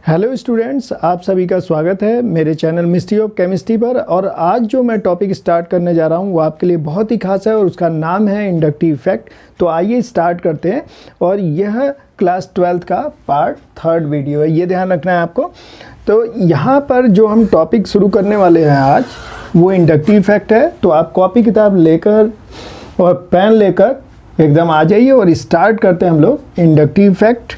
Hello students, आप सभी का स्वागत है मेरे चैनल मिस्ट्री ऑफ केमिस्ट्री पर। और आज जो मैं टॉपिक स्टार्ट करने जा रहा हूँ वो आपके लिए बहुत ही खास है और उसका नाम है इंडक्टिव इफेक्ट। तो आइए स्टार्ट करते हैं। और यह क्लास 12th का पार्ट 3rd वीडियो है, ये ध्यान रखना है आपको। तो यहाँ पर जो हम टॉपिक शुरू करने वाले हैं आज वो इंडक्टिव इफेक्ट है। तो आप कॉपी किताब लेकर और पेन लेकर एकदम आ जाइए और स्टार्ट करते हैं हम लोग इंडक्टिव इफेक्ट।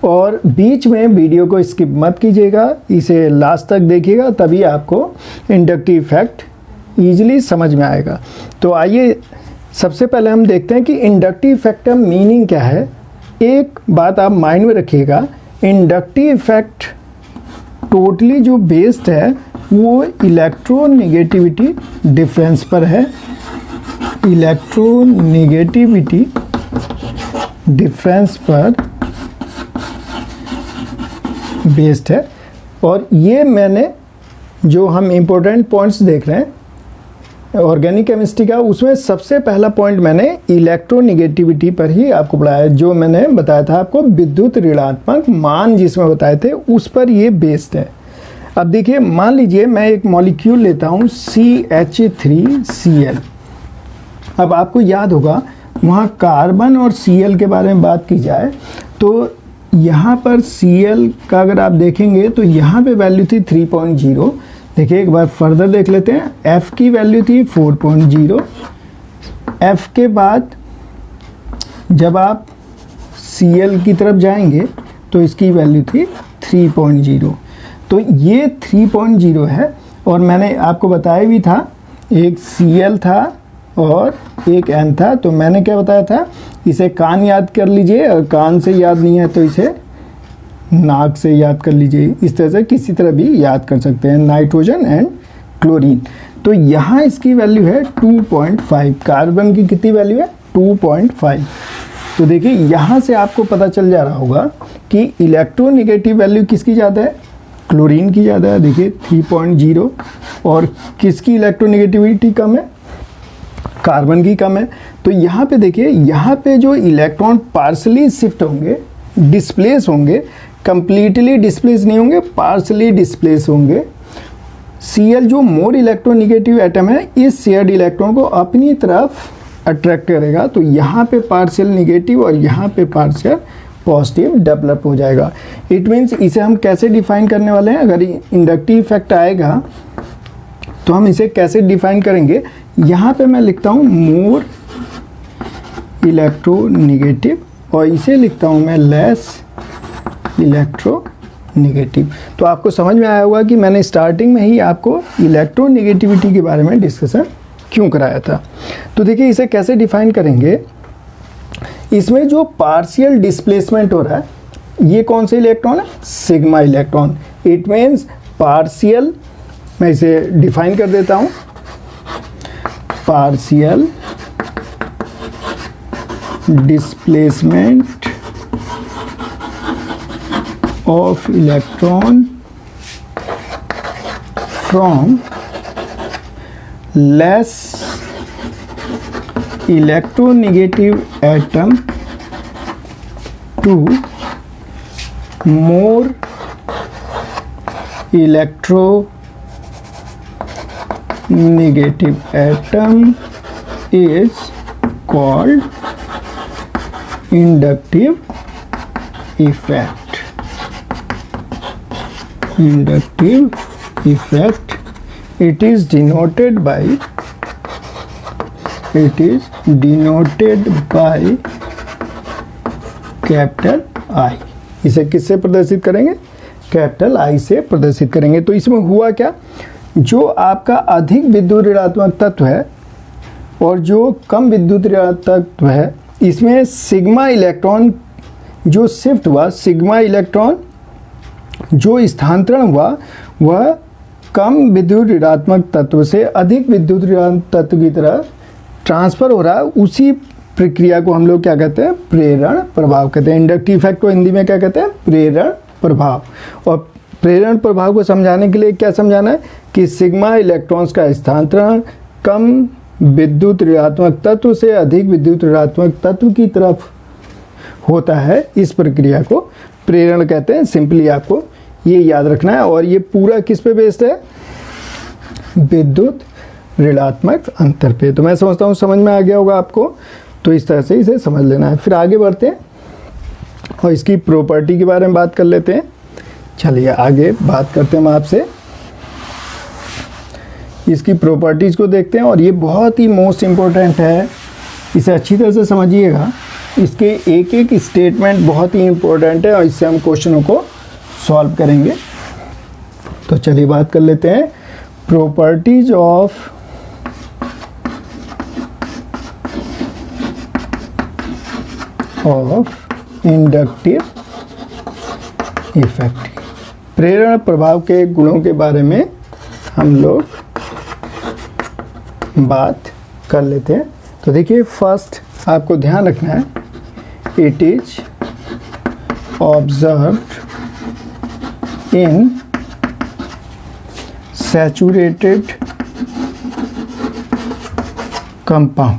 और बीच में वीडियो को स्किप मत कीजिएगा, इसे लास्ट तक देखिएगा, तभी आपको इंडक्टिव इफेक्ट ईजिली समझ में आएगा। तो आइए सबसे पहले हम देखते हैं कि इंडक्टिव इफेक्ट का मीनिंग क्या है। एक बात आप माइंड में रखिएगा, इंडक्टिव इफेक्ट टोटली जो बेस्ड है वो इलेक्ट्रोनेगेटिविटी डिफरेंस पर है। इलेक्ट्रोनेगेटिविटी डिफरेंस पर बेस्ड है। और ये मैंने जो हम इम्पोर्टेंट पॉइंट्स देख रहे हैं ऑर्गेनिक केमिस्ट्री का, उसमें सबसे पहला पॉइंट मैंने इलेक्ट्रोनेगेटिविटी पर ही आपको पढ़ाया, जो मैंने बताया था आपको विद्युत ऋणात्मक मान जिसमें बताए थे उस पर ये बेस्ड है। अब देखिए, मान लीजिए मैं एक मॉलिक्यूल लेता हूँ CH3Cl। अब आपको याद होगा वहाँ कार्बन और Cl के बारे में बात की जाए तो यहाँ पर Cl का अगर आप देखेंगे तो यहाँ पे वैल्यू थी 3.0। देखिए एक बार फर्दर देख लेते हैं, F की वैल्यू थी 4.0। F के बाद जब आप Cl की तरफ जाएंगे तो इसकी वैल्यू थी 3.0। तो ये 3.0 है। और मैंने आपको बताया भी था, एक Cl था और एक N था। तो मैंने क्या बताया था, इसे कान याद कर लीजिए, और कान से याद नहीं है तो इसे नाक से याद कर लीजिए। इस तरह से किसी तरह भी याद कर सकते हैं, नाइट्रोजन एंड क्लोरीन। तो यहाँ इसकी वैल्यू है 2.5। कार्बन की कितनी वैल्यू है, 2.5। तो देखिए यहाँ से आपको पता चल जा रहा होगा कि इलेक्ट्रोनेगेटिव वैल्यू किसकी ज़्यादा है, क्लोरीन की ज़्यादा है। देखिए 3.0। और किसकी इलेक्ट्रोनेगेटिविटी कम है, कार्बन की कम है। तो यहाँ पे देखिए, यहाँ पे जो इलेक्ट्रॉन पार्शली शिफ्ट होंगे, डिस्प्लेस होंगे, कंप्लीटली डिस्प्लेस नहीं होंगे, पार्शली डिस्प्लेस होंगे। Cl जो मोर इलेक्ट्रोनेगेटिव एटम है, इस शेयर्ड इलेक्ट्रॉन को अपनी तरफ अट्रैक्ट करेगा। तो यहाँ पे पार्शियल नेगेटिव और यहाँ पे पार्शियल पॉजिटिव डेवलप हो जाएगा। इट मीन्स इसे हम कैसे डिफाइन करने वाले हैं, अगर इंडक्टिव इफेक्ट आएगा तो हम इसे कैसे डिफाइन करेंगे। यहाँ पे मैं लिखता हूँ मोर इलेक्ट्रोनेगेटिव और इसे लिखता हूँ मैं लेस इलेक्ट्रोनेगेटिव। तो आपको समझ में आया होगा कि मैंने स्टार्टिंग में ही आपको इलेक्ट्रोनेगेटिविटी के बारे में डिस्कशन क्यों कराया था। तो देखिए इसे कैसे डिफाइन करेंगे। इसमें जो पार्शियल डिस्प्लेसमेंट हो रहा है, ये कौन से इलेक्ट्रॉन है, sigma electron. It means partial, मैं इसे डिफाइन कर देता हूँ, partial displacement of electron from less electronegative atom to more electronegative atom is called inductive effect. Inductive effect, it is denoted by capital I। इसे किससे प्रदर्शित करेंगे, कैपिटल I से प्रदर्शित करेंगे। तो इसमें हुआ क्या, जो आपका अधिक विद्युत ऋणात्मक तत्व है और जो कम विद्युत तत्व है, इसमें सिग्मा इलेक्ट्रॉन जो शिफ्ट हुआ, सिग्मा इलेक्ट्रॉन जो स्थानांतरण हुआ, वह कम विद्युत ऋणात्मक तत्व से अधिक विद्युत ऋणात्मक तत्व की तरह ट्रांसफ़र हो रहा है। उसी प्रक्रिया को हम लोग क्या कहते हैं, प्रेरण प्रभाव कहते हैं। इंडक्टिव इफेक्ट को हिंदी में क्या कहते हैं, प्रेरण प्रभाव। और प्रेरण प्रभाव को समझाने के लिए क्या समझाना है कि सिग्मा इलेक्ट्रॉन्स का स्थानांतरण कम विद्युत ऋणात्मक तत्व से अधिक विद्युत ऋणात्मक तत्व की तरफ होता है। इस प्रक्रिया को प्रेरण कहते हैं। सिंपली आपको ये याद रखना है। और ये पूरा किस पे बेस्ड है? विद्युत ऋणात्मक अंतर पे। तो मैं समझता हूँ समझ में आ गया होगा आपको, तो इस तरह से इसे समझ लेना है। फिर आगे बढ़ते हैं और इसकी प्रॉपर्टी के बारे में बात कर लेते हैं। चलिए आगे बात करते हैं हम आपसे, इसकी प्रॉपर्टीज़ को देखते हैं। और ये बहुत ही मोस्ट इम्पोर्टेंट है, इसे अच्छी तरह से समझिएगा। इसके एक एक स्टेटमेंट बहुत ही इम्पोर्टेंट है और इससे हम क्वेश्चनों को सॉल्व करेंगे। तो चलिए बात कर लेते हैं प्रॉपर्टीज ऑफ इंडक्टिव इफेक्ट। प्रेरण प्रभाव के गुणों के बारे में हम लोग बात कर लेते हैं। तो देखिए फर्स्ट आपको ध्यान रखना है, it is observed in saturated compound.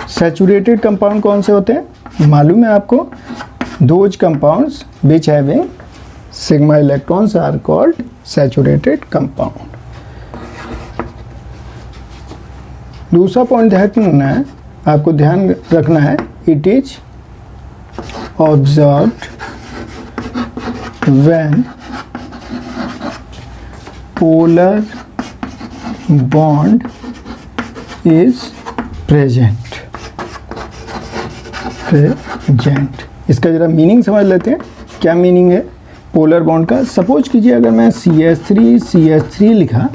Saturated compound कौन से होते हैं? मालूम है आपको, those compounds which having sigma electrons are called saturated compound. दूसरा पॉइंट ध्यान रखना है, आपको ध्यान रखना है, it is observed when polar bond is present. इसका जरा मीनिंग समझ लेते हैं, क्या मीनिंग है पोलर बॉन्ड का। सपोज कीजिए अगर मैं CH3 लिखा,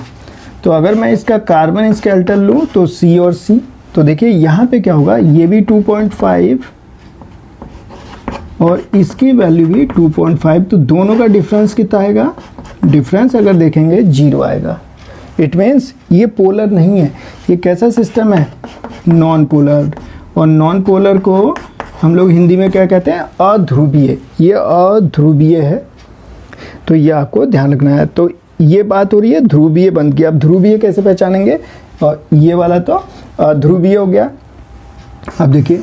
तो अगर मैं इसका कार्बन स्केलेटन लूँ तो C और C, तो देखिए यहाँ पे क्या होगा, ये भी 2.5 और इसकी वैल्यू भी 2.5, तो दोनों का डिफरेंस कितना आएगा? डिफरेंस अगर देखेंगे 0 आएगा। इट मीन्स ये पोलर नहीं है। ये कैसा सिस्टम है? Non polar. और नॉन पोलर को हम लोग हिंदी में क्या कहते हैं? अध्रुवीय। ये अध्रुवीय है, तो ये आपको ध्यान रखना है। तो ये बात हो रही है ध्रुवीय बंद की। अब ध्रुवीय कैसे पहचानेंगे? और ये वाला तो अध्रुवीय हो गया। अब देखिए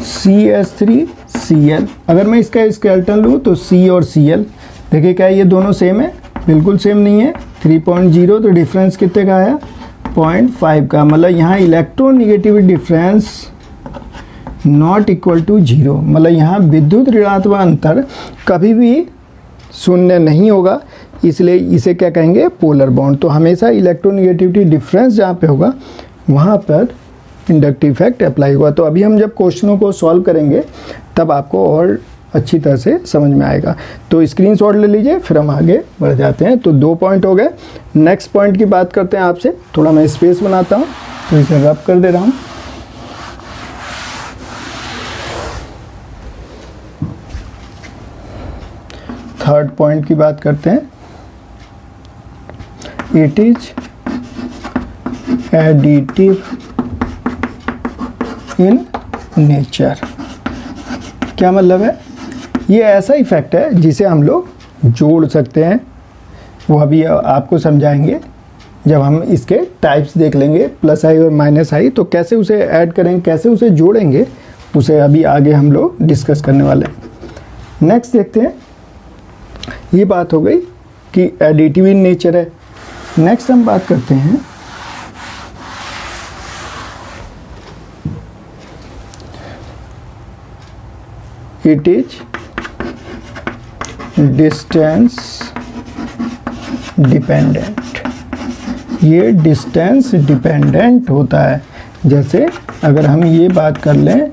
CH3Cl, अगर मैं इसका स्केलेटन लूँ तो C और Cl, देखिए क्या ये दोनों सेम है? बिल्कुल सेम नहीं है। 3.0, तो डिफरेंस कितने का आया? 0.5 का। मतलब यहाँ electronegativity difference not equal to 0, मतलब यहाँ विद्युत ऋणात्मक अंतर कभी भी शून्य नहीं होगा, इसलिए इसे क्या कहेंगे? Polar bond. तो हमेशा इलेक्ट्रोनेगेटिविटी डिफरेंस जहाँ पे होगा वहाँ पर इंडक्टिव इफेक्ट अप्लाई होगा। तो अभी हम जब क्वेश्चनों को सॉल्व करेंगे तब आपको और अच्छी तरह से समझ में आएगा। तो स्क्रीनशॉट ले लीजिए, फिर हम आगे बढ़ जाते हैं। तो 2 पॉइंट हो गए। नेक्स्ट पॉइंट की बात करते हैं आपसे। थोड़ा मैं स्पेस बनाता हूँ तो इसे रब कर दे रहा हूँ। थर्ड पॉइंट की बात करते हैं, it is additive in nature. क्या मतलब है? ये ऐसा इफेक्ट है जिसे हम लोग जोड़ सकते हैं, वो अभी आपको समझाएंगे जब हम इसके टाइप्स देख लेंगे, प्लस आई और माइनस आई। तो कैसे उसे ऐड करेंगे, कैसे उसे जोड़ेंगे, उसे अभी आगे हम लोग डिस्कस करने वाले हैं। नेक्स्ट देखते हैं, ये बात हो गई कि एडिटिव इन नेचर है। नेक्स्ट हम बात करते हैं इट इज डिस्टेंस डिपेंडेंट। ये डिस्टेंस डिपेंडेंट होता है। जैसे अगर हम ये बात कर लें,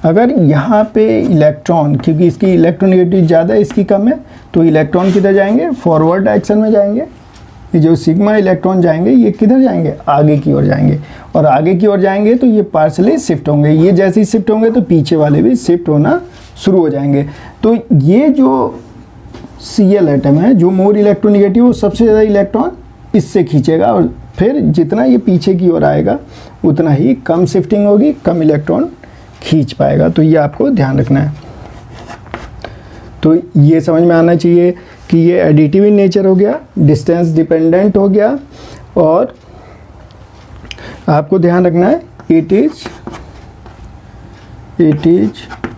अगर यहाँ पे इलेक्ट्रॉन, क्योंकि इसकी इलेक्ट्रोनेगेटिविटी ज़्यादा है, इसकी कम है, तो इलेक्ट्रॉन किधर जाएंगे? फॉरवर्ड डायरेक्शन में जाएंगे। ये जो सिग्मा इलेक्ट्रॉन जाएंगे ये किधर जाएंगे? आगे की ओर जाएंगे। और आगे की ओर जाएंगे तो ये पार्शली शिफ्ट होंगे। ये जैसे ही शिफ्ट होंगे तो पीछे वाले भी शिफ्ट होना शुरू हो जाएंगे। तो ये जो Cl एटम है, जो मोर इलेक्ट्रोनेगेटिव, वो सबसे ज़्यादा इलेक्ट्रॉन इससे खींचेगा और फिर जितना ये पीछे की ओर आएगा उतना ही कम शिफ्टिंग होगी, कम इलेक्ट्रॉन खींच पाएगा। तो ये आपको ध्यान रखना है। तो ये समझ में आना चाहिए कि ये एडिटिव इन नेचर हो गया, डिस्टेंस डिपेंडेंट हो गया, और आपको ध्यान रखना है it is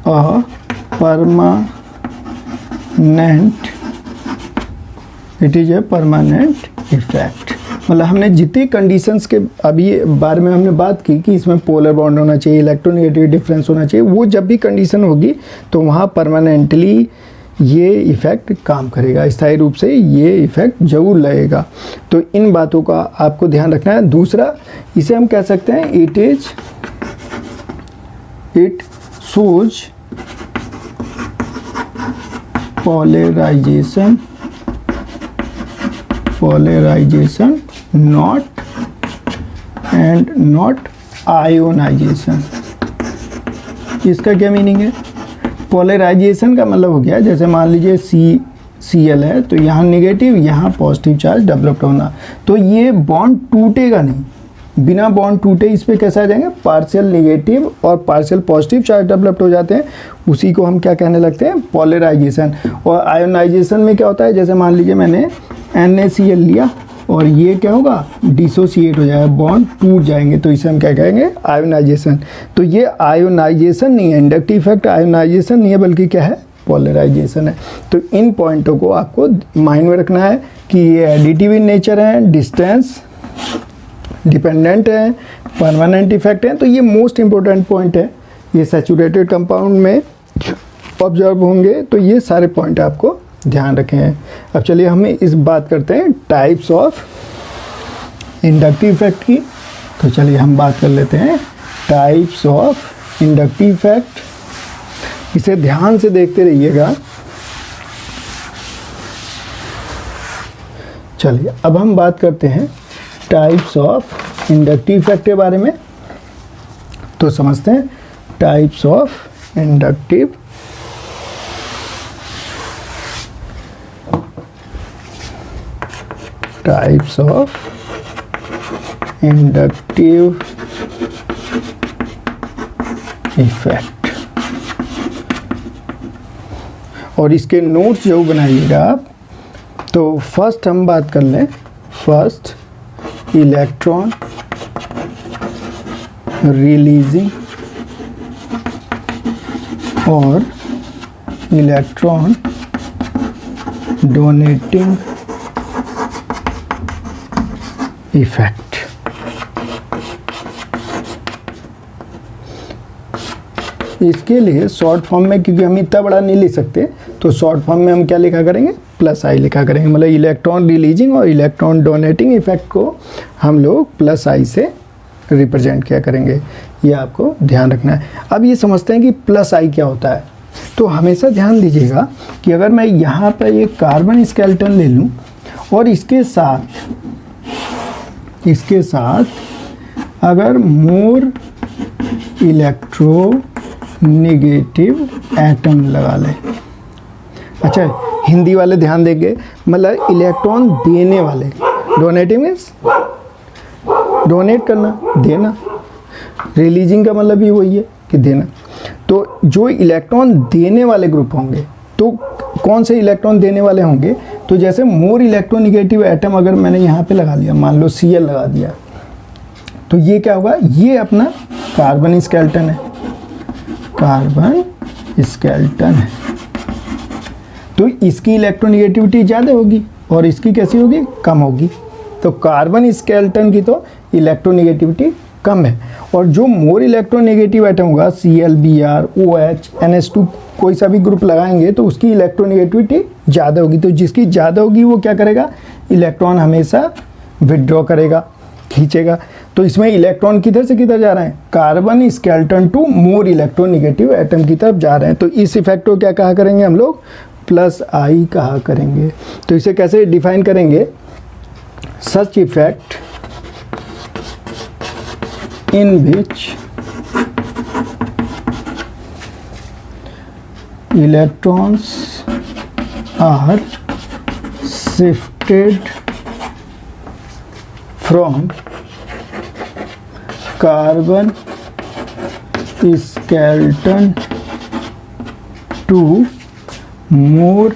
a permanent it is a permanent effect. मतलब हमने जितनी कंडीशंस के अभी बारे में हमने बात की कि इसमें पोलर बॉन्ड होना चाहिए, इलेक्ट्रोनेगेटिव डिफरेंस होना चाहिए, वो जब भी कंडीशन होगी तो वहाँ परमानेंटली ये इफ़ेक्ट काम करेगा, स्थायी रूप से ये इफ़ेक्ट जरूर लगेगा। तो इन बातों का आपको ध्यान रखना है। दूसरा, इसे हम कह सकते हैं it shows polarization not ionization. इसका क्या मीनिंग है? पोलराइजेशन का मतलब हो गया, जैसे मान लीजिए Cl है तो यहाँ नेगेटिव, यहाँ पॉजिटिव चार्ज डेवलप्ड होना, तो ये बॉन्ड टूटेगा नहीं, बिना बॉन्ड टूटे इस पे कैसे आ जाएंगे, पार्शियल नेगेटिव और पार्शियल पॉजिटिव चार्ज डेवलप्ड हो जाते हैं। उसी को हम क्या कहने लगते हैं, पोलराइजेशन। और आयोनाइजेशन में क्या होता है, जैसे मान लीजिए मैंने NaCl लिया और ये क्या होगा, डिसोसिएट हो जाएगा, बॉन्ड टूट जाएंगे, तो इसे हम क्या कहेंगे, आयोनाइजेशन। तो ये आयोनाइजेशन नहीं है, इंडक्टिव इफेक्ट आयोनाइजेशन नहीं है, बल्कि क्या है, पोलराइजेशन है। तो इन पॉइंटों को आपको माइंड में रखना है कि ये एडिटिव इन नेचर है, डिस्टेंस डिपेंडेंट है, परमानेंट इफेक्ट है। तो ये मोस्ट इंपॉर्टेंट पॉइंट है, ये सैचुरेटेड कंपाउंड में ऑब्जर्व होंगे, तो ये सारे पॉइंट आपको ध्यान रखें हैं। अब चलिए हम इस बात करते हैं टाइप्स ऑफ इंडक्टिव इफेक्ट की। तो चलिए हम बात कर लेते हैं टाइप्स ऑफ इंडक्टिव इफेक्ट। इसे ध्यान से देखते रहिएगा। चलिए अब हम बात करते हैं टाइप्स ऑफ इंडक्टिव इफेक्ट के बारे में। तो समझते हैं types of inductive types of inductive effect. और इसके नोट्स जो बनाइएगा आप। तो फर्स्ट हम बात कर लें, फर्स्ट इलेक्ट्रॉन रिलीजिंग और इलेक्ट्रॉन डोनेटिंग इफेक्ट। इसके लिए शॉर्ट फॉर्म में, क्योंकि हम इतना बड़ा नहीं लिख सकते, तो शॉर्ट फॉर्म में हम क्या लिखा करेंगे, +I लिखा करेंगे। मतलब इलेक्ट्रॉन रिलीजिंग और इलेक्ट्रॉन डोनेटिंग इफेक्ट को हम लोग +I से रिप्रेजेंट किया करेंगे। ये आपको ध्यान रखना है। अब ये समझते हैं कि +I क्या होता है। तो हमेशा ध्यान दीजिएगा कि अगर मैं यहाँ पर एक कार्बन स्केलेटन ले लूँ और इसके साथ अगर मोर इलेक्ट्रोनेगेटिव एटम लगा लें। अच्छा, हिंदी वाले ध्यान देंगे, मतलब इलेक्ट्रॉन देने वाले, डोनेटिव मीन्स डोनेट करना, देना, रिलीजिंग का मतलब भी वही है कि देना। तो जो इलेक्ट्रॉन देने वाले ग्रुप होंगे, तो कौन से इलेक्ट्रॉन देने वाले होंगे, तो जैसे मोर इलेक्ट्रोनेगेटिव एटम अगर मैंने यहाँ पे लगा लिया, मान लो Cl लगा दिया, तो ये क्या होगा, ये अपना कार्बन स्केलेटन है, कार्बन स्केलेटन है, तो इसकी इलेक्ट्रोनेगेटिविटी ज़्यादा होगी और इसकी कैसी होगी, कम होगी। तो कार्बन स्केलेटन की तो इलेक्ट्रोनेगेटिविटी कम है, और जो मोर इलेक्ट्रोनेगेटिव एटम होगा Cl, Br, OH, NH2 कोई सा भी ग्रुप लगाएंगे तो उसकी इलेक्ट्रोनेगेटिविटी ज़्यादा होगी। तो जिसकी ज़्यादा होगी वो क्या करेगा, इलेक्ट्रॉन हमेशा विड्रॉ करेगा, खींचेगा। तो इसमें इलेक्ट्रॉन किधर से किधर जा रहे हैं, carbon skeleton to more electronegative atom की तरफ जा रहे हैं। तो इस इफेक्ट को क्या कहा करेंगे हम लोग, +I कहा करेंगे। तो इसे कैसे डिफाइन करेंगे, सच effect in which electrons are shifted from carbon skeleton to more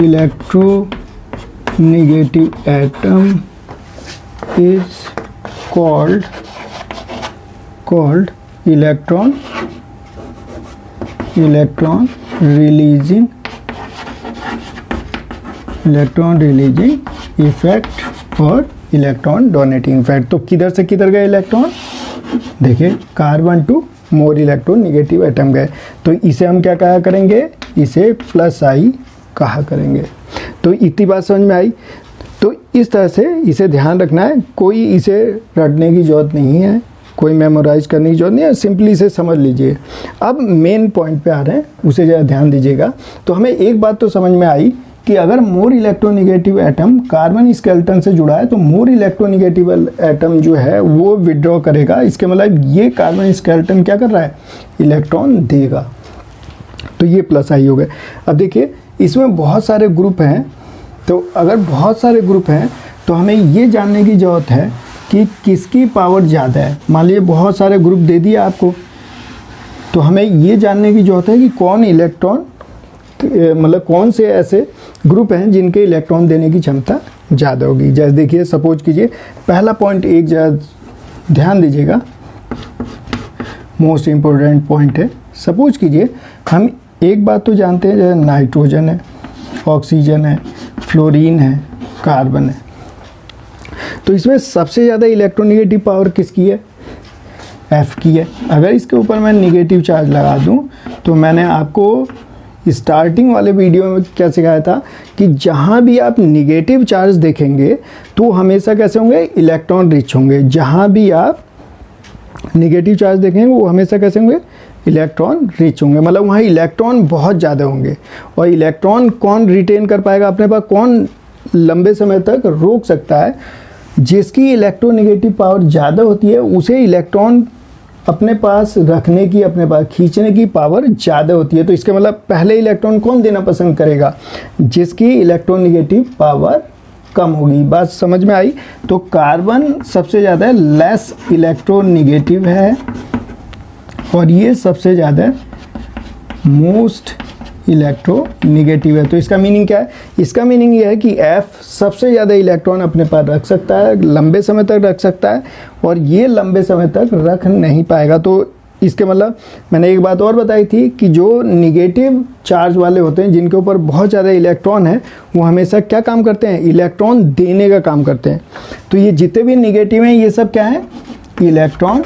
electronegative atom is called electron releasing effect और इलेक्ट्रॉन डोनेटिंग इफेक्ट। तो किधर से किधर गए इलेक्ट्रॉन, देखिए carbon to more electron negative atom गए, तो इसे हम क्या कहा करेंगे, इसे प्लस आई कहा करेंगे। तो इतनी बात समझ में आई। तो इस तरह से इसे ध्यान रखना है, कोई इसे रटने की ज़रूरत नहीं है, कोई मेमोराइज करने की जरूरत नहीं है, सिंपली इसे समझ लीजिए। अब मेन पॉइंट पे आ रहे हैं, उसे ज़रा ध्यान दीजिएगा। तो हमें एक बात तो समझ में आई कि अगर more electronegative atom carbon skeleton से जुड़ा है तो मोर इलेक्ट्रोनिगेटिव एटम जो है वो विड्रॉ करेगा। इसके मतलब ये कार्बन स्केलेटन क्या कर रहा है, इलेक्ट्रॉन देगा। तो ये प्लस आई हो गए। अब देखिए इसमें बहुत सारे ग्रुप हैं, तो अगर बहुत सारे ग्रुप हैं तो हमें ये जानने की ज़रूरत है कि किसकी पावर ज़्यादा है। मान लीजिए बहुत सारे ग्रुप दे दिया आपको, तो हमें ये जानने की ज़रूरत है कि कौन इलेक्ट्रॉन, मतलब कौन से ऐसे ग्रुप हैं जिनके इलेक्ट्रॉन देने की क्षमता ज़्यादा होगी। जैसे देखिए सपोज कीजिए पहला पॉइंट एक ज़रा ध्यान दीजिएगा, मोस्ट इम्पोर्टेंट पॉइंट है। सपोज कीजिए हम एक बात तो जानते हैं, जैसे नाइट्रोजन है, ऑक्सीजन है, फ्लोरीन है, कार्बन है, तो इसमें सबसे ज़्यादा इलेक्ट्रोनिगेटिव पावर किसकी है, F की है। अगर इसके ऊपर मैं निगेटिव चार्ज लगा दूं तो मैंने आपको स्टार्टिंग वाले वीडियो में क्या सिखाया था कि जहाँ भी आप निगेटिव चार्ज देखेंगे तो हमेशा कैसे होंगे, इलेक्ट्रॉन रिच होंगे। जहाँ भी आप निगेटिव चार्ज देखेंगे वो हमेशा कैसे होंगे, इलेक्ट्रॉन रिच होंगे, मतलब वहाँ इलेक्ट्रॉन बहुत ज़्यादा होंगे। और इलेक्ट्रॉन कौन रिटेन कर पाएगा अपने पास, कौन लंबे समय तक रोक सकता है, जिसकी इलेक्ट्रोनिगेटिव पावर ज़्यादा होती है उसे इलेक्ट्रॉन अपने पास रखने की, अपने पास खींचने की पावर ज़्यादा होती है। तो इसके मतलब पहले इलेक्ट्रॉन कौन देना पसंद करेगा, जिसकी इलेक्ट्रोनिगेटिव पावर कम होगी। बात समझ में आई। तो कार्बन सबसे ज़्यादा लेस इलेक्ट्रोनिगेटिव है और ये सबसे ज़्यादा मोस्ट इलेक्ट्रोनिगेटिव है। तो इसका मीनिंग क्या है, इसका मीनिंग ये है कि F सबसे ज़्यादा इलेक्ट्रॉन अपने पास रख सकता है, लंबे समय तक रख सकता है, और ये लंबे समय तक रख नहीं पाएगा। तो इसके मतलब मैंने एक बात और बताई थी कि जो निगेटिव चार्ज वाले होते हैं, जिनके ऊपर बहुत ज़्यादा इलेक्ट्रॉन है, वो हमेशा क्या काम करते हैं, इलेक्ट्रॉन देने का काम करते हैं। तो ये जितने भी निगेटिव हैं ये सब क्या हैं, इलेक्ट्रॉन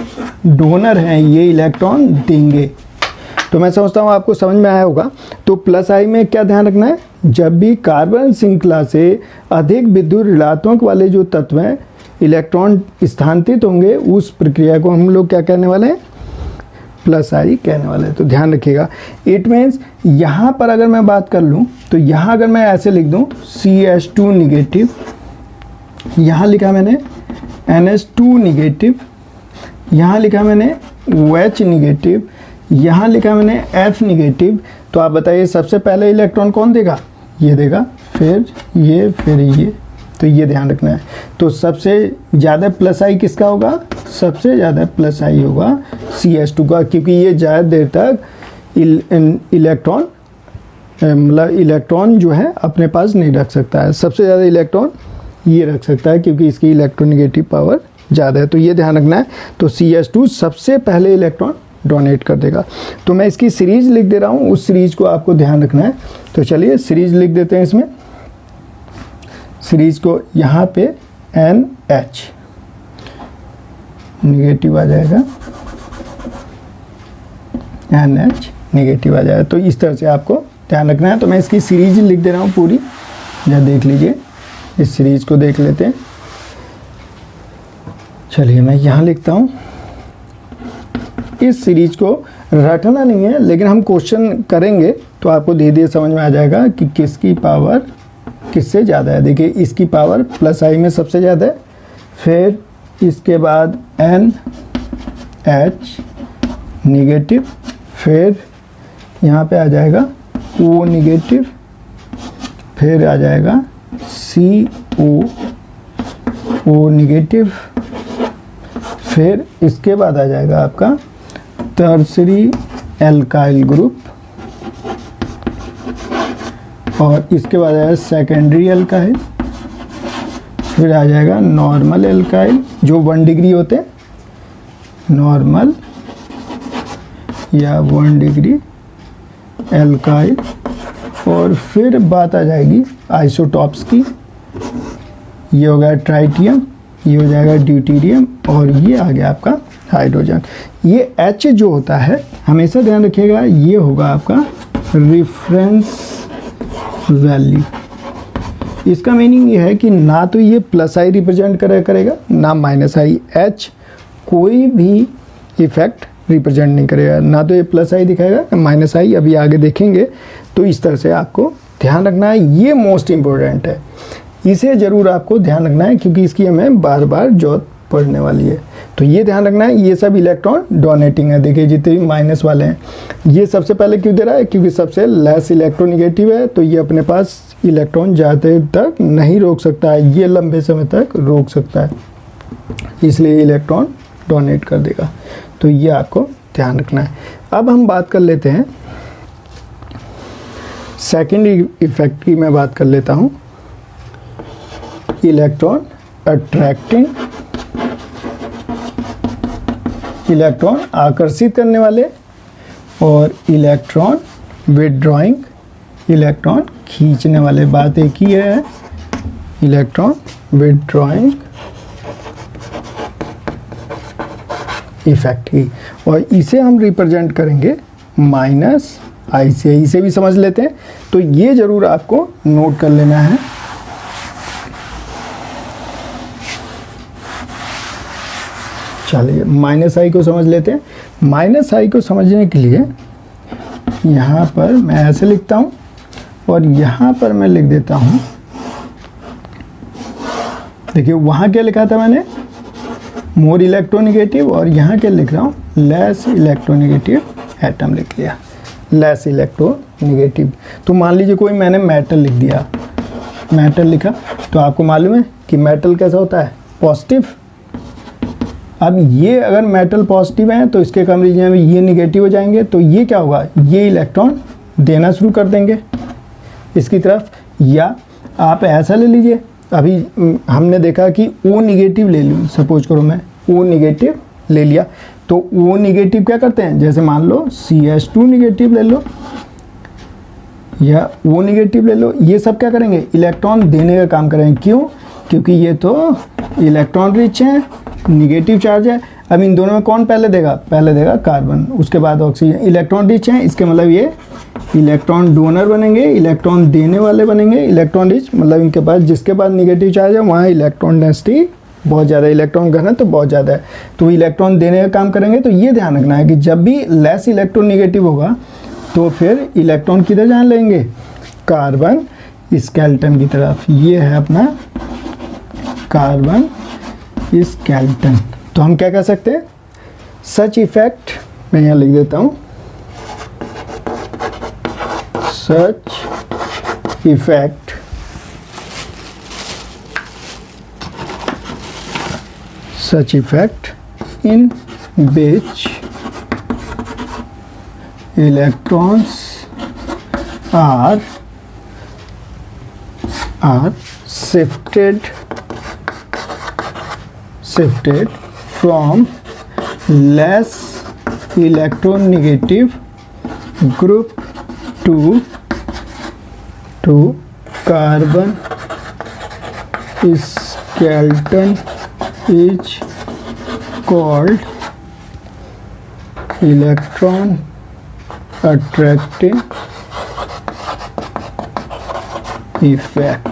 डोनर हैं, ये इलेक्ट्रॉन देंगे। तो मैं समझता हूँ आपको समझ में आया होगा। तो प्लस आई में क्या ध्यान रखना है, जब भी कार्बन श्रृंखला से अधिक विद्युत ऋणात्मक वाले जो तत्व हैं इलेक्ट्रॉन स्थानांतरित होंगे, उस प्रक्रिया को हम लोग क्या कहने वाले हैं, प्लस आई कहने वाले हैं। तो ध्यान रखिएगा। इट मीन्स यहाँ पर अगर मैं बात कर लूँ तो यहाँ अगर मैं ऐसे लिख दूँ CH2 निगेटिव, यहाँ लिखा मैंने NH2 निगेटिव, यहाँ लिखा मैंने OH निगेटिव, यहाँ लिखा मैंने F निगेटिव, तो आप बताइए सबसे पहले इलेक्ट्रॉन कौन देगा, ये देगा, फिर ये, फिर ये। तो ये ध्यान रखना है। तो सबसे ज़्यादा प्लस आई किसका होगा, सबसे ज़्यादा प्लस आई होगा CH2 का, क्योंकि ये ज़्यादा देर तक इलेक्ट्रॉन मतलब इलेक्ट्रॉन जो है अपने पास नहीं रख सकता है। सबसे ज़्यादा इलेक्ट्रॉन ये रख सकता है क्योंकि इसकी इलेक्ट्रोनिगेटिव पावर ज़्यादा है। तो ये ध्यान रखना है। तो CH2 सबसे पहले इलेक्ट्रॉन डोनेट कर देगा। तो मैं इसकी सीरीज लिख दे रहा हूँ, उस सीरीज को आपको ध्यान रखना है। तो चलिए सीरीज लिख देते हैं। इसमें सीरीज को यहाँ पे NH निगेटिव आ जाएगा, NH निगेटिव आ जाएगा। तो इस तरह से आपको ध्यान रखना है। तो मैं इसकी सीरीज लिख दे रहा हूँ पूरी, जरा देख लीजिए, इस सीरीज को देख लेते हैं। चलिए मैं यहाँ लिखता हूँ। इस सीरीज को रटना नहीं है, लेकिन हम क्वेश्चन करेंगे तो आपको धीरे धीरे समझ में आ जाएगा कि किसकी पावर किससे ज़्यादा है। देखिए इसकी पावर प्लस आई में सबसे ज़्यादा है, फिर इसके बाद NH निगेटिव, फिर यहाँ पे आ जाएगा O निगेटिव, फिर आ जाएगा CO निगेटिव, फिर इसके बाद आ जाएगा आपका टर्सरी एल्काइल ग्रुप, और इसके बाद आएगा सेकेंडरी एल्काइल, फिर आ जाएगा नॉर्मल एल्काइल जो 1 डिग्री होते हैं, नॉर्मल या 1 डिग्री एल्काइल, और फिर बात आ जाएगी आइसोटॉप्स की। ये हो गया ट्राइटियम, ये हो जाएगा ड्यूटेरियम, और ये आ गया आपका हाइड्रोजन। ये H जो होता है हमेशा ध्यान रखिएगा, ये होगा आपका रेफरेंस वैल्यू। इसका मीनिंग ये है कि ना तो ये प्लस आई रिप्रेजेंट करेगा ना माइनस आई। H कोई भी इफेक्ट रिप्रेजेंट नहीं करेगा, ना तो ये प्लस आई दिखाएगा ना माइनस आई। अभी आगे देखेंगे तो इस तरह से आपको ध्यान रखना है। ये मोस्ट इम्पोर्टेंट है, इसे ज़रूर आपको ध्यान रखना है क्योंकि इसकी हमें बार बार जरूरत पड़ने वाली है। तो ये ध्यान रखना है, ये सब इलेक्ट्रॉन डोनेटिंग है। देखिए जितने भी माइनस वाले हैं, ये सबसे पहले क्यों दे रहा है? क्योंकि सबसे लेस इलेक्ट्रोनिगेटिव है, तो ये अपने पास इलेक्ट्रॉन जाते तक नहीं रोक सकता है, ये लंबे समय तक रोक सकता है, इसलिए इलेक्ट्रॉन डोनेट कर देगा। तो ये आपको ध्यान रखना है। अब हम बात कर लेते हैं सेकेंड इफेक्ट की। मैं बात कर लेता हूँ इलेक्ट्रॉन अट्रैक्टिंग, इलेक्ट्रॉन आकर्षित करने वाले, और इलेक्ट्रॉन विथड्रॉइंग, इलेक्ट्रॉन खींचने वाले। बात एक ही है, इलेक्ट्रॉन विथड्रॉइंग इफेक्ट की, और इसे हम रिप्रेजेंट करेंगे माइनस आई से। इसे भी समझ लेते हैं, तो ये जरूर आपको नोट कर लेना है। चलिए माइनस आई को समझ लेते हैं। माइनस आई को समझने के लिए यहाँ पर मैं ऐसे लिखता हूँ, और यहाँ पर मैं लिख देता हूँ, देखिए वहाँ क्या लिखा था मैंने, मोर इलेक्ट्रोनिगेटिव, और यहाँ क्या लिख रहा हूँ, लेस इलेक्ट्रोनिगेटिव एटम लिख लिया, लेस इलेक्ट्रोनिगेटिव। तो मान लीजिए कोई मैंने मेटल लिख दिया, मेटल लिखा, तो आपको मालूम है कि मेटल कैसा होता है, पॉजिटिव। अब ये अगर मेटल पॉजिटिव है तो इसके कंपेरिजन में ये निगेटिव हो जाएंगे, तो ये क्या होगा, ये इलेक्ट्रॉन देना शुरू कर देंगे इसकी तरफ। या आप ऐसा ले लीजिए, अभी हमने देखा कि O निगेटिव ले लूँ, सपोज करो मैं O निगेटिव ले लिया, तो O निगेटिव क्या करते हैं, जैसे मान लो CH2 निगेटिव ले लो या O निगेटिव ले लो, ये सब क्या करेंगे, इलेक्ट्रॉन देने का काम करेंगे। क्यों? क्योंकि ये तो इलेक्ट्रॉन रिच हैं, निगेटिव चार्ज है। अब इन दोनों में कौन पहले देगा, पहले देगा कार्बन, उसके बाद ऑक्सीजन। इलेक्ट्रॉन रिच हैं, इसके मतलब ये इलेक्ट्रॉन डोनर बनेंगे, इलेक्ट्रॉन देने वाले बनेंगे। इलेक्ट्रॉन रिच मतलब इनके पास, जिसके पास निगेटिव चार्ज है वहाँ इलेक्ट्रॉन डेंसिटी बहुत ज़्यादा है, इलेक्ट्रॉन घनत्व तो बहुत ज़्यादा है, तो इलेक्ट्रॉन देने का काम करेंगे। तो ये ध्यान रखना है कि जब भी लेस इलेक्ट्रॉन निगेटिव होगा तो फिर इलेक्ट्रॉन किधर जाने लगेंगे, कार्बन स्केलेटन की तरफ। ये है अपना कार्बन स्केलेटन। तो हम क्या कह सकते हैं, सच इफेक्ट, मैं यहाँ लिख देता हूँ, such effect in which electrons are shifted from less electronegative group to carbon skeleton is called electron attracting effect.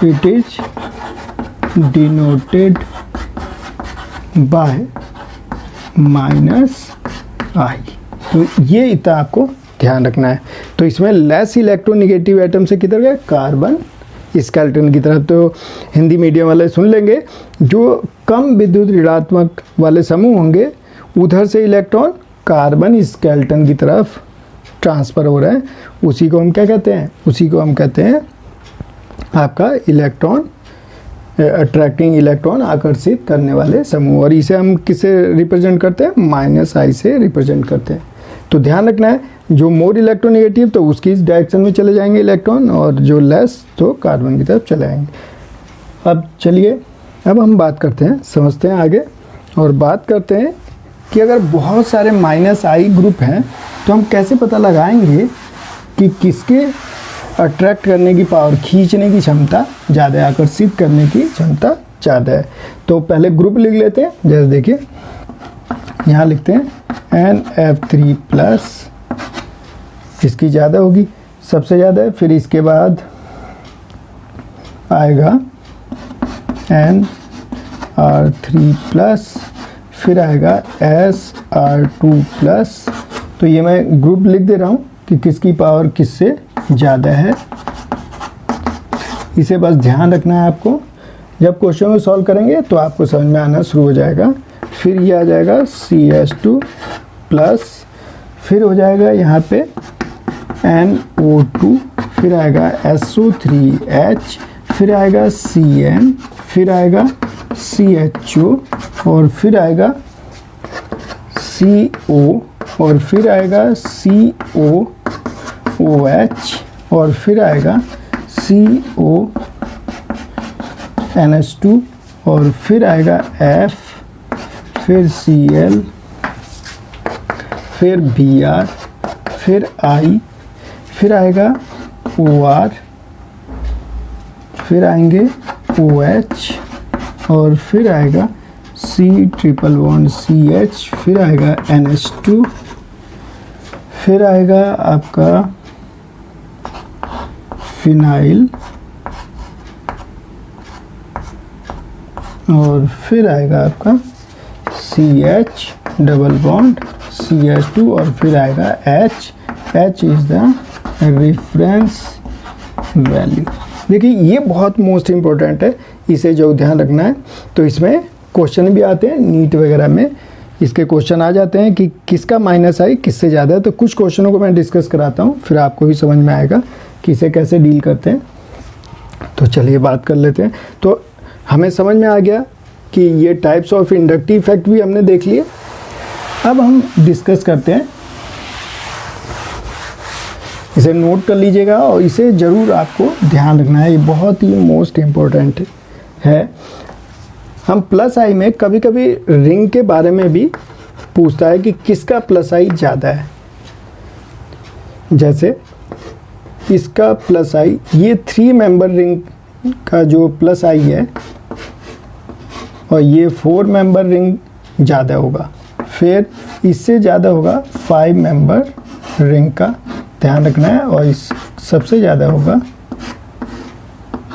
It is denoted by -I। तो ये इतना आपको ध्यान रखना है। तो इसमें लेस इलेक्ट्रोनिगेटिव एटम से किधर गए, कार्बन स्केलेटन की तरफ। तो हिंदी मीडियम वाले सुन लेंगे, जो कम विद्युत ऋणात्मक वाले समूह होंगे उधर से इलेक्ट्रॉन कार्बन स्केलेटन की तरफ ट्रांसफ़र हो रहा है, उसी को हम क्या कहते हैं, उसी को हम कहते हैं आपका इलेक्ट्रॉन अट्रैक्टिंग, इलेक्ट्रॉन आकर्षित करने वाले समूह। और इसे हम किससे रिप्रेजेंट करते हैं, -I से रिप्रेजेंट करते हैं। तो ध्यान रखना है, जो मोर इलेक्ट्रोनिगेटिव तो उसकी इस डायरेक्शन में चले जाएंगे इलेक्ट्रॉन, और जो लेस तो कार्बन की तरफ चले आएंगे। अब चलिए, अब हम बात करते हैं, समझते हैं आगे, और बात करते हैं कि अगर बहुत सारे -I ग्रुप हैं तो हम कैसे पता लगाएंगे कि किसके अट्रैक्ट करने की पावर, खींचने की क्षमता ज़्यादा है, आकर्षित करने की क्षमता ज़्यादा है। तो पहले ग्रुप लिख लेते हैं। जैसे देखिए यहाँ लिखते हैं NF3+, इसकी ज़्यादा होगी, सबसे ज़्यादा है। फिर इसके बाद आएगा NR3+, फिर आएगा SR2+। तो ये मैं ग्रुप लिख दे रहा हूँ कि किसकी पावर किससे ज़्यादा है। इसे बस ध्यान रखना है आपको, जब क्वेश्चन को सॉल्व करेंगे तो आपको समझ में आना शुरू हो जाएगा। फिर ये आ जाएगा CH2+, फिर हो जाएगा यहाँ पे NO2, फिर आएगा SO3H, फिर आएगा CN, फिर आएगा CHO, और फिर आएगा CO, और फिर आएगा COOH, और फिर आएगा CONH2, और फिर आएगा F, फिर Cl, फिर Br, फिर I, फिर आएगा OR, फिर आएंगे OH, और फिर आएगा C++CH, फिर आएगा NH2, फिर आएगा आपका फिनाइल, और फिर आएगा आपका CH डबल बॉन्ड CH2, और फिर आएगा H। H is the reference value. देखिए ये बहुत मोस्ट इम्पोर्टेंट है, इसे जो ध्यान रखना है। तो इसमें क्वेश्चन भी आते हैं, नीट वगैरह में इसके क्वेश्चन आ जाते हैं कि किसका -I किससे ज़्यादा है। तो कुछ क्वेश्चनों को मैं डिस्कस कराता हूँ, फिर आपको भी समझ में आएगा कि इसे कैसे डील करते हैं। तो चलिए बात कर लेते हैं। तो हमें समझ में आ गया कि ये टाइप्स ऑफ इंडक्टिव इफेक्ट भी हमने देख लिए। अब हम डिस्कस करते हैं, इसे नोट कर लीजिएगा और इसे ज़रूर आपको ध्यान रखना है, ये बहुत ही मोस्ट इम्पोर्टेंट है। हम +I में कभी कभी रिंग के बारे में भी पूछता है कि किसका +I ज़्यादा है। जैसे इसका +I, ये 3 मेंबर रिंग का जो +I है, और ये 4 मेंबर रिंग ज़्यादा होगा। फिर इससे ज़्यादा होगा 5 मेंबर रिंग का, ध्यान रखना है। और इस सबसे ज़्यादा होगा,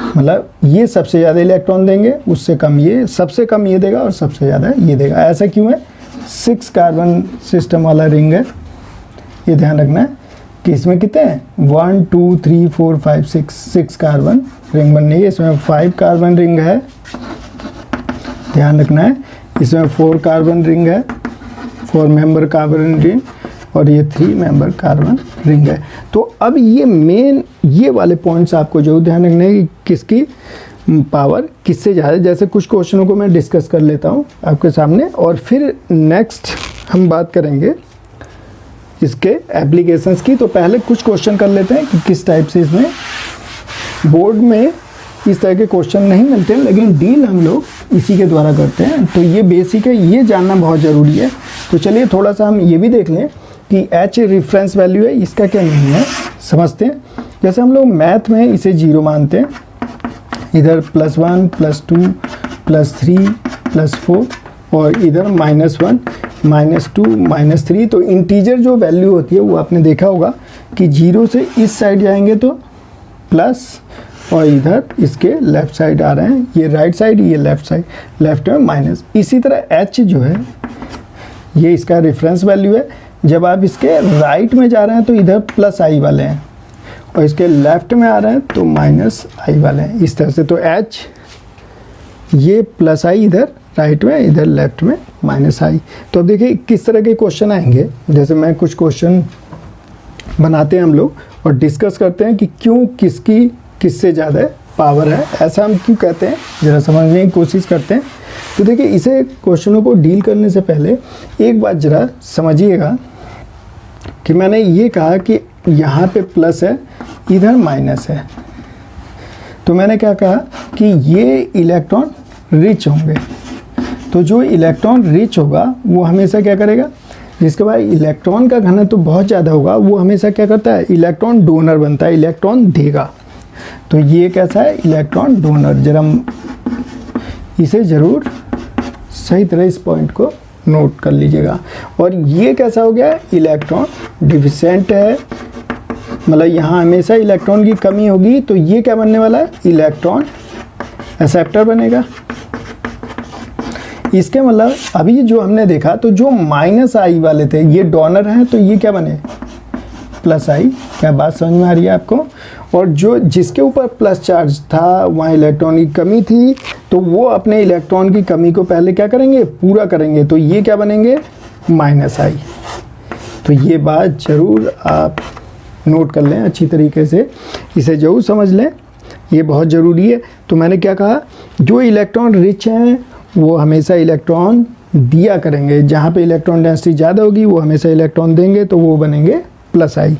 मतलब ये सबसे ज़्यादा इलेक्ट्रॉन देंगे, उससे कम ये, सबसे कम ये देगा और सबसे ज़्यादा ये देगा। ऐसा क्यों है? 6 कार्बन सिस्टम वाला रिंग है, ये ध्यान रखना है कि इसमें कितने हैं, 1 2 3 4 5 6 कार्बन रिंग बननी है। इसमें 5 कार्बन रिंग है, ध्यान रखना है। इसमें 4 कार्बन रिंग है, 4 मेंबर कार्बन रिंग, और ये 3 मेंबर कार्बन रिंग है। तो अब ये मेन ये वाले पॉइंट्स आपको जो ध्यान रखना है कि किसकी पावर किससे ज़्यादा। जैसे कुछ क्वेश्चनों को मैं डिस्कस कर लेता हूँ आपके सामने, और फिर नेक्स्ट हम बात करेंगे इसके एप्लीकेशंस की। तो पहले कुछ क्वेश्चन कर लेते हैं कि किस टाइप से इसमें बोर्ड में इस तरह के क्वेश्चन नहीं मिलते हैं, लेकिन डील हम लोग इसी के द्वारा करते हैं। तो ये बेसिक है, ये जानना बहुत ज़रूरी है। तो चलिए थोड़ा सा हम ये भी देख लें कि H रेफरेंस वैल्यू है, इसका क्या नहीं है समझते हैं। जैसे हम लोग मैथ में इसे 0 मानते हैं, इधर +1 +2 +3 +4, और इधर -1 -2 -3। तो इंटीजर जो वैल्यू होती है वो आपने देखा होगा कि 0 से इस साइड जाएंगे तो प्लस, और इधर इसके लेफ़्ट साइड आ रहे हैं, ये राइट साइड, ये लेफ़्ट साइड, लेफ़्ट में माइनस। इसी तरह H जो है ये इसका रेफरेंस वैल्यू है। जब आप इसके राइट में जा रहे हैं तो इधर +I वाले हैं, और इसके लेफ़्ट में आ रहे हैं तो -I वाले हैं, इस तरह से। तो H ये +I इधर राइट में, इधर लेफ़्ट में -I। तो अब देखिए किस तरह के क्वेश्चन आएंगे। जैसे मैं कुछ क्वेश्चन बनाते हैं हम लोग और डिस्कस करते हैं कि क्यों किसकी किससे ज़्यादा पावर है, ऐसा हम क्यों कहते हैं, ज़रा समझने की कोशिश करते हैं। तो देखिए इसे क्वेश्चनों को डील करने से पहले एक बात ज़रा समझिएगा कि मैंने ये कहा कि यहाँ पे प्लस है, इधर माइनस है। तो मैंने क्या कहा कि ये इलेक्ट्रॉन रिच होंगे, तो जो इलेक्ट्रॉन रिच होगा वो हमेशा क्या करेगा, जिसके पास इलेक्ट्रॉन का घनत्व तो बहुत ज़्यादा होगा वो हमेशा क्या करता है, इलेक्ट्रॉन डोनर बनता है, इलेक्ट्रॉन देगा। तो ये कैसा है, इलेक्ट्रॉन डोनर। जरा इसे ज़रूर सही तरह इस पॉइंट को नोट कर लीजिएगा। और ये कैसा हो गया, इलेक्ट्रॉन डिफिशिएंट है, मतलब यहाँ हमेशा इलेक्ट्रॉन की कमी होगी। तो ये क्या बनने वाला है, इलेक्ट्रॉन एक्सेप्टर बनेगा। इसके मतलब अभी जो हमने देखा तो जो माइनस आई वाले थे ये डोनर हैं, तो ये क्या बने, प्लस आई। क्या बात समझ में आ रही है आपको? और जो जिसके ऊपर प्लस चार्ज था वहाँ इलेक्ट्रॉन की कमी थी, तो वो अपने इलेक्ट्रॉन की कमी को पहले क्या करेंगे, पूरा करेंगे। तो ये क्या बनेंगे, माइनस आई। तो ये बात ज़रूर आप नोट कर लें अच्छी तरीके से, इसे ज़रूर समझ लें, ये बहुत ज़रूरी है। तो मैंने क्या कहा, जो इलेक्ट्रॉन रिच हैं वो हमेशा इलेक्ट्रॉन दिया करेंगे, जहाँ पे इलेक्ट्रॉन डेंसिटी ज़्यादा होगी वो हमेशा इलेक्ट्रॉन देंगे, तो वो बनेंगे प्लस आई।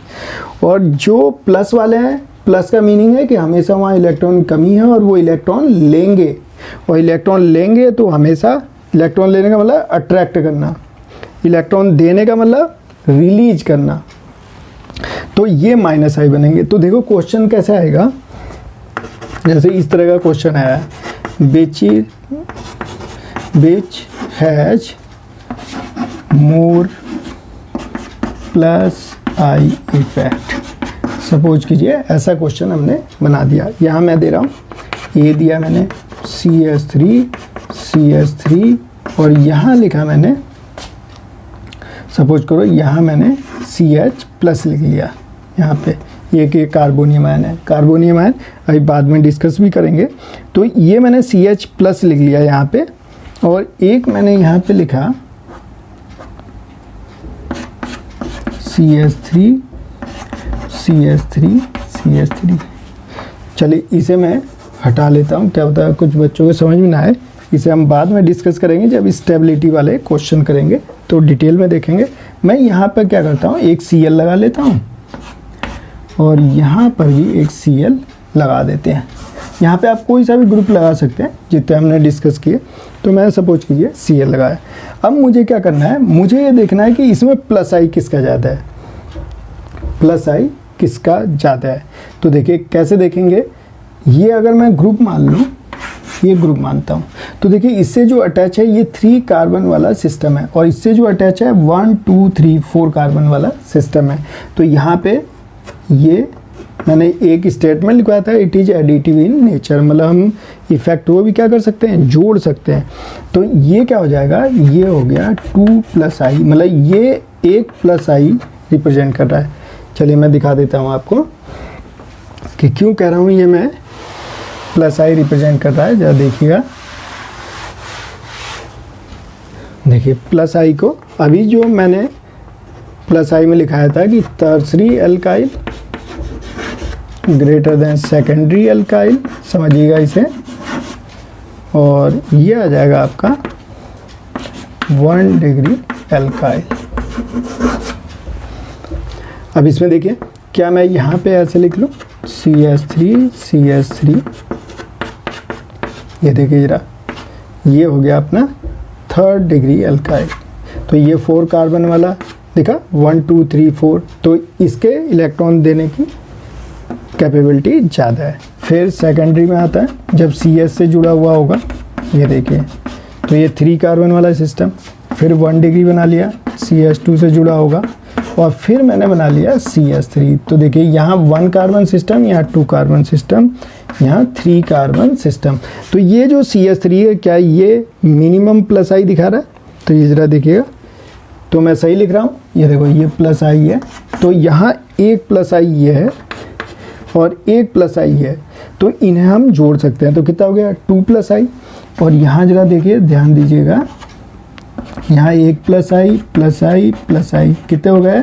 और जो प्लस वाले हैं, प्लस का मीनिंग है कि हमेशा वहाँ इलेक्ट्रॉन कमी है और वो इलेक्ट्रॉन लेंगे, और इलेक्ट्रॉन लेंगे तो हमेशा, इलेक्ट्रॉन लेने का मतलब अट्रैक्ट करना, इलेक्ट्रॉन देने का मतलब रिलीज करना, तो ये माइनस आई बनेंगे। तो देखो क्वेश्चन कैसे आएगा, जैसे इस तरह का क्वेश्चन आया, which has more plus I effect। Suppose कीजिए ऐसा क्वेश्चन हमने बना दिया। यहाँ मैं दे रहा हूँ, ये दिया मैंने CH3 और यहाँ लिखा मैंने, सपोज करो यहाँ मैंने CH प्लस लिख लिया। यहाँ पे ये कार्बोनियम आयन है, कार्बोनियम आयन अभी बाद में डिस्कस भी करेंगे। तो ये मैंने CH प्लस लिख लिया यहाँ पे, और एक मैंने यहाँ पे लिखा CH3। चलिए इसे मैं हटा लेता हूँ, क्या होता है कुछ बच्चों को समझ में ना आए, इसे हम बाद में डिस्कस करेंगे जब स्टेबिलिटी वाले क्वेश्चन करेंगे तो डिटेल में देखेंगे। मैं यहाँ पर क्या करता हूँ, एक Cl लगा लेता हूँ और यहाँ पर भी एक Cl लगा देते हैं। यहाँ पे आप कोई सा भी ग्रुप लगा सकते हैं जितने हमने डिस्कस किए। तो मैं सपोज कीजिए Cl लगाया। अब मुझे क्या करना है, मुझे ये देखना है कि इसमें प्लस आई किसका ज़्यादा है, प्लस आई किसका ज़्यादा है। तो देखिए कैसे देखेंगे, ये अगर मैं ग्रुप मान लूँ, ये ग्रुप मानता हूँ, तो देखिए इससे जो अटैच है ये 3 कार्बन वाला सिस्टम है, और इससे जो अटैच है 1 2 3 4 कार्बन वाला सिस्टम है। तो यहाँ पे ये मैंने एक स्टेटमेंट लिखवाया था, it is additive in nature, मतलब हम इफेक्ट वो भी क्या कर सकते हैं, जोड़ सकते हैं। तो ये क्या हो जाएगा, ये हो गया 2 प्लस आई, मतलब ये 1 प्लस आई रिप्रेजेंट कर रहा है। चलिए मैं दिखा देता हूँ आपको कि क्यों कह रहा हूँ ये मैं प्लस आई रिप्रेजेंट कर रहा है। जरा देखिएगा, देखिए प्लस आई को अभी जो मैंने प्लस आई में लिखाया था कि tertiary alkyl greater than secondary alkyl, समझिएगा इसे, और ये आ जाएगा आपका 1 डिग्री एल्काइल। अब इसमें देखिए क्या मैं यहाँ पे ऐसे लिख लूँ CH3, ये देखिए जरा, ये हो गया अपना 3rd डिग्री एल्काइल। तो ये 4 कार्बन वाला देखा, 1 2 3 4, तो इसके इलेक्ट्रॉन देने की कैपेबिलिटी ज़्यादा है। फिर सेकेंडरी में आता है जब CH से जुड़ा हुआ होगा, ये देखिए, तो ये 3 कार्बन वाला सिस्टम, फिर 1 डिग्री बना लिया, CH2 से जुड़ा होगा, और फिर मैंने बना लिया CH3। तो देखिए यहाँ 1 कार्बन सिस्टम, यहाँ 2 कार्बन सिस्टम, यहाँ 3 कार्बन सिस्टम। तो ये जो CH3 है, क्या ये मिनिमम प्लस आई दिखा रहा है? तो ये ज़रा देखिएगा, तो मैं सही लिख रहा हूँ, ये देखो ये प्लस आई है, तो यहाँ 1 प्लस आई ये है और 1 प्लस आई है, तो इन्हें हम जोड़ सकते हैं। तो कितना हो गया, 2 प्लस आई। और यहाँ ज़रा देखिए, ध्यान दीजिएगा, यहाँ 1 प्लस आई प्लस आई प्लस आई, कितने हो गए,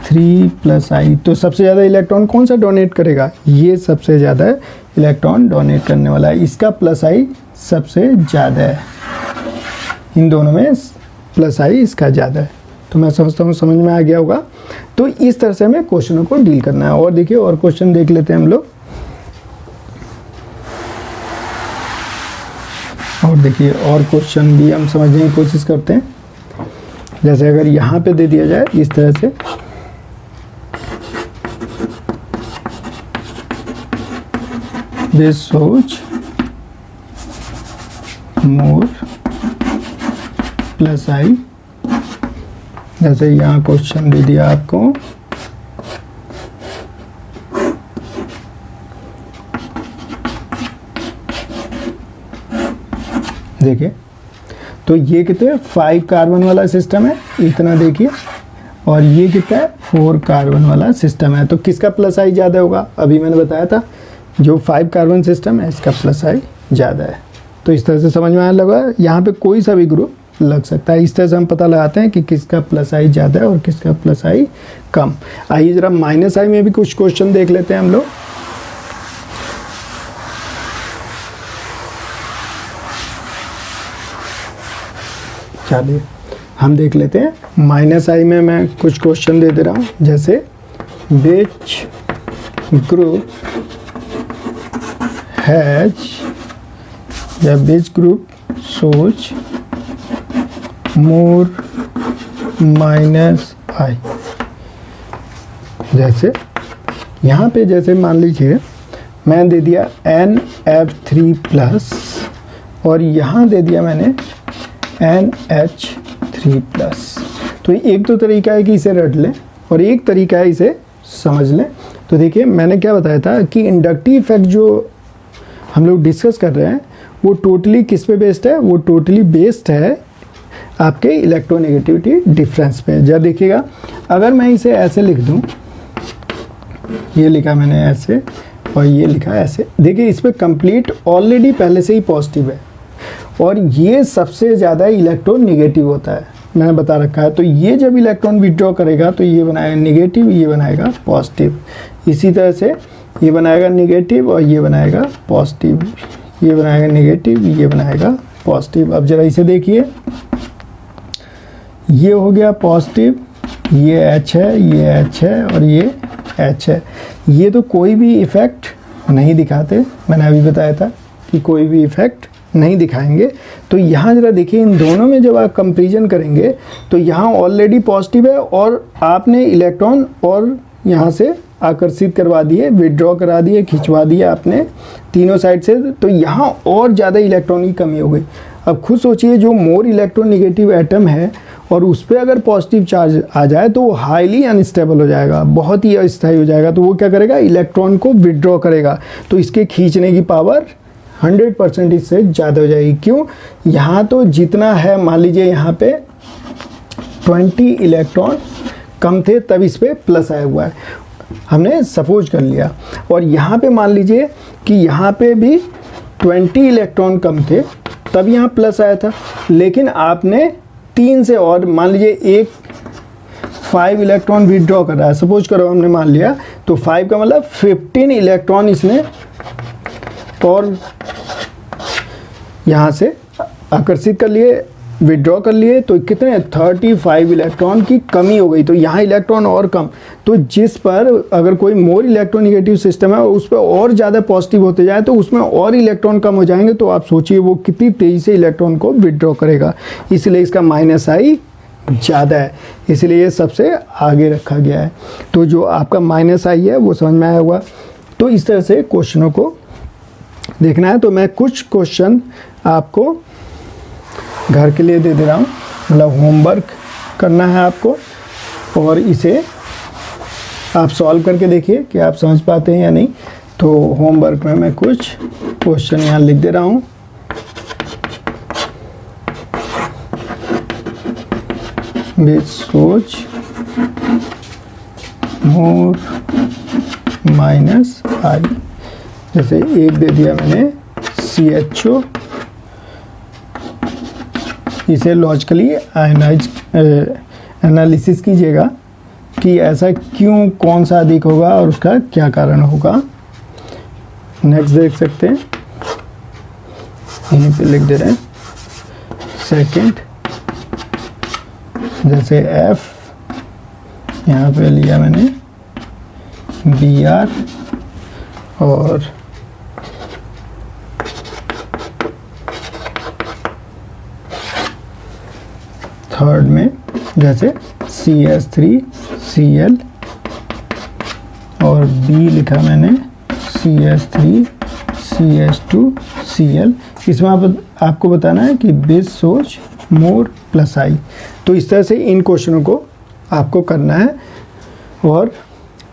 3 प्लस आई। तो सबसे ज़्यादा इलेक्ट्रॉन कौन सा डोनेट करेगा, ये सबसे ज़्यादा इलेक्ट्रॉन डोनेट करने वाला है, इसका प्लस आई सबसे ज़्यादा है, इन दोनों में प्लस आई इसका ज़्यादा है। तो मैं समझता हूँ समझ में आ गया होगा। तो इस तरह से हमें क्वेश्चनों को डील करना है। और देखिए और क्वेश्चन देख लेते हैं हम लोग, और देखिए और क्वेश्चन भी हम समझने की कोशिश करते हैं। जैसे अगर यहाँ पे दे दिया जाए इस तरह से, दिस shows more प्लस आई, जैसे यहाँ क्वेश्चन दे दिया आपको, देखिए तो ये कितने 5 कार्बन वाला सिस्टम है इतना देखिए, और ये कितना है 4 कार्बन वाला सिस्टम है। तो किसका प्लस आई ज़्यादा होगा? अभी मैंने बताया था जो 5 कार्बन सिस्टम है इसका प्लस आई ज़्यादा है। तो इस तरह से समझ में आने लगा, यहाँ पे कोई सा भी ग्रुप लग सकता है। इस तरह से हम पता लगाते हैं कि किसका प्लस आई ज़्यादा है और किसका प्लस आई कम। आइए ज़रा माइनस आई में भी कुछ क्वेश्चन देख लेते हैं हम लोग। चलिए हम देख लेते हैं माइनस आई में मैं कुछ क्वेश्चन दे रहा हूँ, जैसे विच ग्रुप हैज या which group shows more minus I. जैसे यहाँ पे जैसे मान लीजिए मैंने दे दिया NF3 प्लस और यहाँ दे दिया मैंने NH3 प्लस। तो एक तो तरीका है कि इसे रट लें और एक तरीका है इसे समझ लें। तो देखिए मैंने क्या बताया था कि इंडक्टिव इफेक्ट जो हम लोग डिस्कस कर रहे हैं वो टोटली किस पे बेस्ड है? वो टोटली बेस्ड है आपके इलेक्ट्रोनेगेटिविटी डिफरेंस पे। जब देखिएगा अगर मैं इसे ऐसे लिख दूं, ये लिखा मैंने ऐसे और ये लिखा ऐसे, देखिए इस पर कंप्लीट ऑलरेडी पहले से ही पॉजिटिव है और ये सबसे ज़्यादा इलेक्ट्रॉन नेगेटिव होता है, मैंने बता रखा है। तो ये जब इलेक्ट्रॉन विड्रॉ करेगा तो ये बनाएगा नेगेटिव, ये बनाएगा पॉजिटिव। इसी तरह से ये बनाएगा नेगेटिव और ये बनाएगा पॉजिटिव, ये बनाएगा नेगेटिव, ये बनाएगा पॉजिटिव। अब जरा इसे देखिए, ये हो गया पॉजिटिव, ये H है, ये H है और ये H है। ये तो कोई भी इफ़ेक्ट नहीं दिखाते, मैंने अभी बताया था कि कोई भी इफ़ेक्ट नहीं दिखाएंगे। तो यहाँ जरा देखिए इन दोनों में जब आप कंपैरिजन करेंगे तो यहाँ ऑलरेडी पॉजिटिव है और आपने इलेक्ट्रॉन और यहाँ से आकर्षित करवा दिए, विड्रॉ करा दिए, खिंचवा दिया आपने तीनों साइड से, तो यहाँ और ज़्यादा इलेक्ट्रॉन की कमी हो गई। अब खुद सोचिए जो मोर इलेक्ट्रोनेगेटिव एटम है और उस पर अगर पॉजिटिव चार्ज आ जाए तो वो हाईली अनस्टेबल हो जाएगा, बहुत ही अस्थायी हो जाएगा। तो वो क्या करेगा? इलेक्ट्रॉन को विड्रॉ करेगा, तो इसके खींचने की पावर 100% इससे ज़्यादा हो जाएगी। क्यों? यहाँ तो जितना है, मान लीजिए यहाँ पे 20 इलेक्ट्रॉन कम थे तब इस पर प्लस आया हुआ है, हमने सपोज कर लिया। और यहाँ पे मान लीजिए कि यहाँ पे भी 20 इलेक्ट्रॉन कम थे तब यहाँ प्लस आया था, लेकिन आपने 3 से और मान लीजिए एक 5 इलेक्ट्रॉन विड्रॉ कर रहा है, सपोज करो हमने मान लिया, तो 5 का मतलब 15 इलेक्ट्रॉन इसने और यहाँ से आकर्षित कर लिए, विड्रॉ कर लिए, तो कितने 35 इलेक्ट्रॉन की कमी हो गई। तो यहाँ इलेक्ट्रॉन और कम, तो जिस पर अगर कोई मोर इलेक्ट्रोनेगेटिव सिस्टम है उस पर और ज़्यादा पॉजिटिव होते जाए तो उसमें और इलेक्ट्रॉन कम हो जाएंगे। तो आप सोचिए वो कितनी तेज़ी से इलेक्ट्रॉन को विड्रॉ करेगा, इसलिए इसका माइनस आई ज़्यादा है, इसलिए ये सबसे आगे रखा गया है। तो जो आपका माइनस आई है वो समझ में आया होगा। तो इस तरह से क्वेश्चनों को देखना है। तो मैं कुछ क्वेश्चन आपको घर के लिए दे रहा हूँ, मतलब होमवर्क करना है आपको, और इसे आप सॉल्व करके देखिए कि आप समझ पाते हैं या नहीं। तो होमवर्क में मैं कुछ क्वेश्चन यहाँ लिख दे रहा हूँ। विच सोच मोर माइनस आई, जैसे एक दे दिया मैंने CHO, इसे लॉजिकली एनालिसिस कीजिएगा कि ऐसा क्यों, कौन सा अधिक होगा और उसका क्या कारण होगा। नेक्स्ट देख सकते हैं, यहीं पे लिख दे रहे हैं सेकंड, जैसे F, यहाँ पे लिया मैंने Br और थर्ड में, जैसे CH3Cl और बी लिखा मैंने CH3CH2Cl। इसमें आपको बताना है कि बेस सोच मोर प्लस आई। तो इस तरह से इन क्वेश्चनों को आपको करना है। और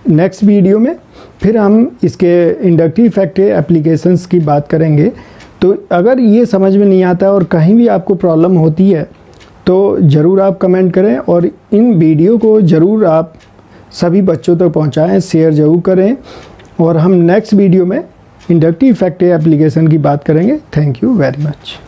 नेक्स्ट वीडियो में फिर हम इसके इंडक्टिव इफेक्ट एप्लीकेशंस की बात करेंगे। तो अगर ये समझ में नहीं आता और कहीं भी आपको प्रॉब्लम होती है तो ज़रूर आप कमेंट करें, और इन वीडियो को ज़रूर आप सभी बच्चों तक पहुंचाएं, शेयर ज़रूर करें। और हम नेक्स्ट वीडियो में इंडक्टिव इफेक्ट एप्लीकेशन की बात करेंगे। Thank you very much.